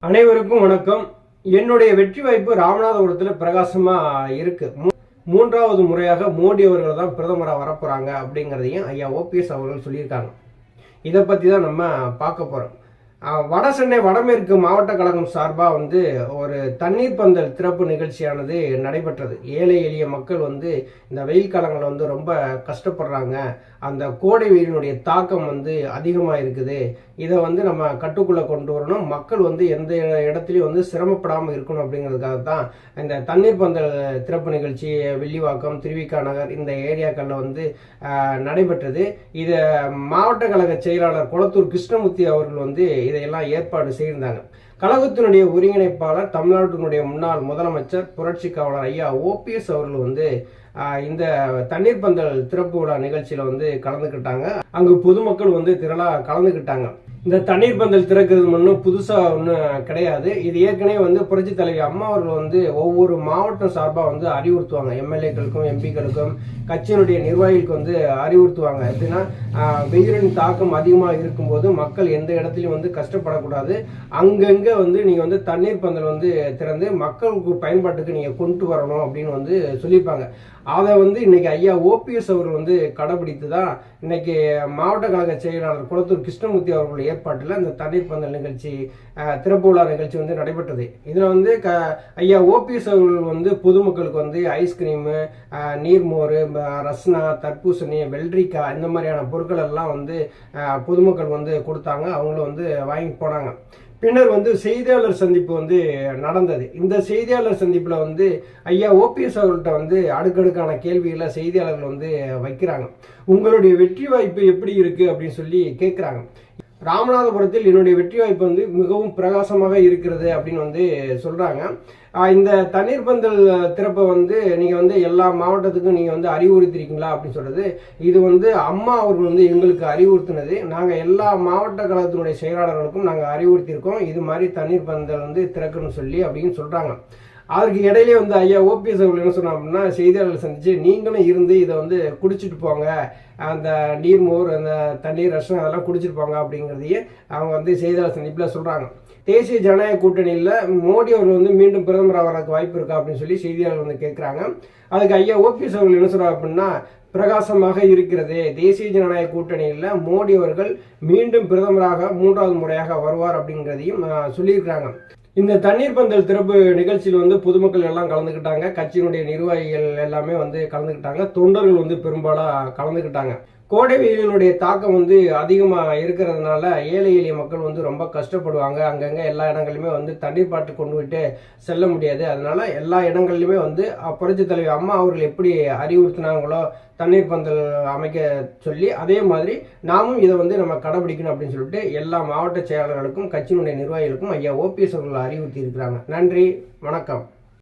அனைவருக்கும் வணக்கம். என்னுடைய வெற்றி வாய்ப்பு ராமநாதபுரத்தில் பிரகாசமா இருக்கு. மூன்றாவது முறையாக மோடி அவர்கள் தான் பிரதமராக வரப்போறாங்க அப்படிங்கிறதையும் ஐயா ஓபிஎஸ் அவர்கள் சொல்லியிருக்காங்க. இதை பற்றி தான் நம்ம பார்க்க போறோம். வட சென்னை வடமேற்கு மாவட்ட கழகம் சார்பாக ஒரு தண்ணீர் பந்தல் திறப்பு நிகழ்ச்சியானது நடைபெற்றது. ஏழை எளிய மக்கள் இந்த வெயில் காலங்களில் ரொம்ப கஷ்டப்படுறாங்க. அந்த கோடை வெயிலினுடைய தாக்கம் அதிகமாக இருக்குது. இதை நம்ம கட்டுக்குள்ளே கொண்டு வரணும். மக்கள் எந்த இடத்துலையும் சிரமப்படாமல் இருக்கணும் அப்படிங்கிறதுக்காக தான் இந்த தண்ணீர் பந்தல் திறப்பு நிகழ்ச்சி வில்லிவாக்கம், திருவிக்கா நகர் இந்த ஏரியாக்களில் நடைபெற்றது. இதை மாவட்ட கழக செயலாளர் குளத்தூர் கிருஷ்ணமூர்த்தி அவர்கள் இதையெல்லாம் ஏற்பாடு செய்திருந்தாங்க. கழகத்தினுடைய ஒருங்கிணைப்பாளர், தமிழ்நாட்டினுடைய முன்னாள் முதலமைச்சர், புரட்சி காவலர் ஐயா ஓபிஎஸ் அவர்கள் இந்த தண்ணீர் பந்தல் திறப்பு விழா நிகழ்ச்சியில கலந்துக்கிட்டாங்க. அங்கு பொதுமக்கள் திரளா கலந்துக்கிட்டாங்க. இந்த தண்ணீர் பந்தல் திறக்கிறது ஒன்றும் புதுசா ஒன்றும் கிடையாது. இது ஏற்கனவே புரட்சி தலைவி அம்மா அவர்கள் ஒவ்வொரு மாவட்டம் சார்பாக அறிவுறுத்துவாங்க. எம்எல்ஏக்களுக்கும் எம்பிக்களுக்கும் கட்சியினுடைய நிர்வாகிகளுக்கு அறிவுறுத்துவாங்க. எப்படின்னா, வெயிலின் தாக்கம் அதிகமாக இருக்கும்போது மக்கள் எந்த இடத்துலையும் கஷ்டப்படக்கூடாது. அங்கங்கே நீங்க தண்ணீர் பந்தல் திறந்து மக்களுக்கு பயன்பாட்டுக்கு நீங்க கொண்டு வரணும் அப்படின்னு சொல்லியிருப்பாங்க. அதை இன்னைக்கு ஐயா ஓபிஎஸ் அவர்கள் கடைபிடித்து தான் இன்னைக்கு மாவட்ட கழக செயலாளர் குளத்தூர் கிருஷ்ணமூர்த்தி அவர்கள் ஏற்பாட்டில் இந்த தண்ணீர் பந்தல் நிகழ்ச்சி, திறப்பு விழா நிகழ்ச்சி நடைபெற்றது. இதில் ஐயா ஓபிஎஸ் அவர்கள் பொதுமக்களுக்கு ஐஸ்கிரீமு, நீர்மோர், ரஸ்னா, தர்பூசணி, வெள்ளரிக்காய் இந்த மாதிரியான பொருட்கள் எல்லாம் பொதுமக்கள் கொடுத்தாங்க. அவங்களும் வாங்கி போனாங்க. பின்னர் செய்தியாளர் சந்திப்பு நடந்தது. இந்த செய்தியாளர் சந்திப்பில் ஐயா ஓபிஎஸ் அவர்கள்ட்ட அடுக்கடுக்கான கேள்விகளை செய்தியாளர்கள் வைக்கிறாங்க. உங்களுடைய வெற்றி வாய்ப்பு எப்படி இருக்கு அப்படின்னு சொல்லி கேட்குறாங்க. ராமநாதபுரத்தில் என்னுடைய வெற்றி வாய்ப்பு மிகவும் பிரகாசமாக இருக்கிறது அப்படின்னு சொல்றாங்க. இந்த தண்ணீர் பந்தல் திறப்பை நீங்க எல்லா மாவட்டத்துக்கும் நீங்க அறிவுறுத்திருக்கீங்களா அப்படின்னு சொல்றது, இது அம்மா அவர்கள் எங்களுக்கு அறிவுறுத்தினது. நாங்க எல்லா மாவட்ட கழகத்தினுடைய செயலாளர்களுக்கும் நாங்க அறிவுறுத்தியிருக்கோம். இது மாதிரி தண்ணீர் பந்தல் திறக்கணும்னு சொல்லி அப்படின்னு சொல்றாங்க. அதற்கு இடையிலே ஐயா ஓபிஎஸ் அவர்கள் என்ன சொன்னாங்க அப்படின்னா, செய்தியாளர்கள் சந்திச்சு நீங்களும் இருந்து இதை குடிச்சிட்டு போங்க, அந்த நீர்மோர், அந்த தண்ணீர் ரசம் அதெல்லாம் குடிச்சிட்டு போங்க அப்படிங்கிறதையே அவங்க செய்தியாளர் சந்திப்பில் சொல்றாங்க. தேசிய ஜனநாயக கூட்டணியில் மோடி அவர்கள் மீண்டும் பிரதமராக வரதுக்கு வாய்ப்பு இருக்கா அப்படின்னு சொல்லி செய்தியாளர்கள் கேட்குறாங்க. அதுக்கு ஐயா ஓபிஎஸ் அவர்கள் என்ன சொல்றாங்க அப்படின்னா, பிரகாசமாக இருக்கிறது. தேசிய ஜனநாயக கூட்டணியில் மோடி அவர்கள் மீண்டும் பிரதமராக மூன்றாவது முறையாக வருவார் அப்படிங்கிறதையும் சொல்லியிருக்கிறாங்க. இந்த தண்ணீர் பந்தல் திறப்பு நிகழ்ச்சியில் பொதுமக்கள் எல்லாம் கலந்துக்கிட்டாங்க. கட்சியினுடைய நிர்வாகிகள் எல்லாமே கலந்துக்கிட்டாங்க. தொண்டர்கள் பெரும்பாலும் கலந்துக்கிட்டாங்க. கோடை வெயிலினுடைய தாக்கம் அதிகமாக இருக்கிறதுனால ஏழை எளிய மக்கள் ரொம்ப கஷ்டப்படுவாங்க. அங்கங்கே எல்லா இடங்களிலுமே தண்ணீர் பாட்டு கொண்டு விட்டு செல்ல முடியாது. அதனால எல்லா இடங்கள்லையுமே புரட்சி தலைவி அம்மா அவர்கள் எப்படி அறிவுறுத்தினாங்களோ தண்ணீர் பந்தல் அமைக்க சொல்லி, அதே மாதிரி நாமும் இதை நம்ம கடைபிடிக்கணும் அப்படின்னு சொல்லிட்டு எல்லா மாவட்ட செயலாளர்களுக்கும் கட்சியினுடைய நிர்வாகிகளுக்கும் ஐயா ஓபிஎஸ் அவர்கள் அறிவுறுத்தி இருக்கிறாங்க. நன்றி, வணக்கம்.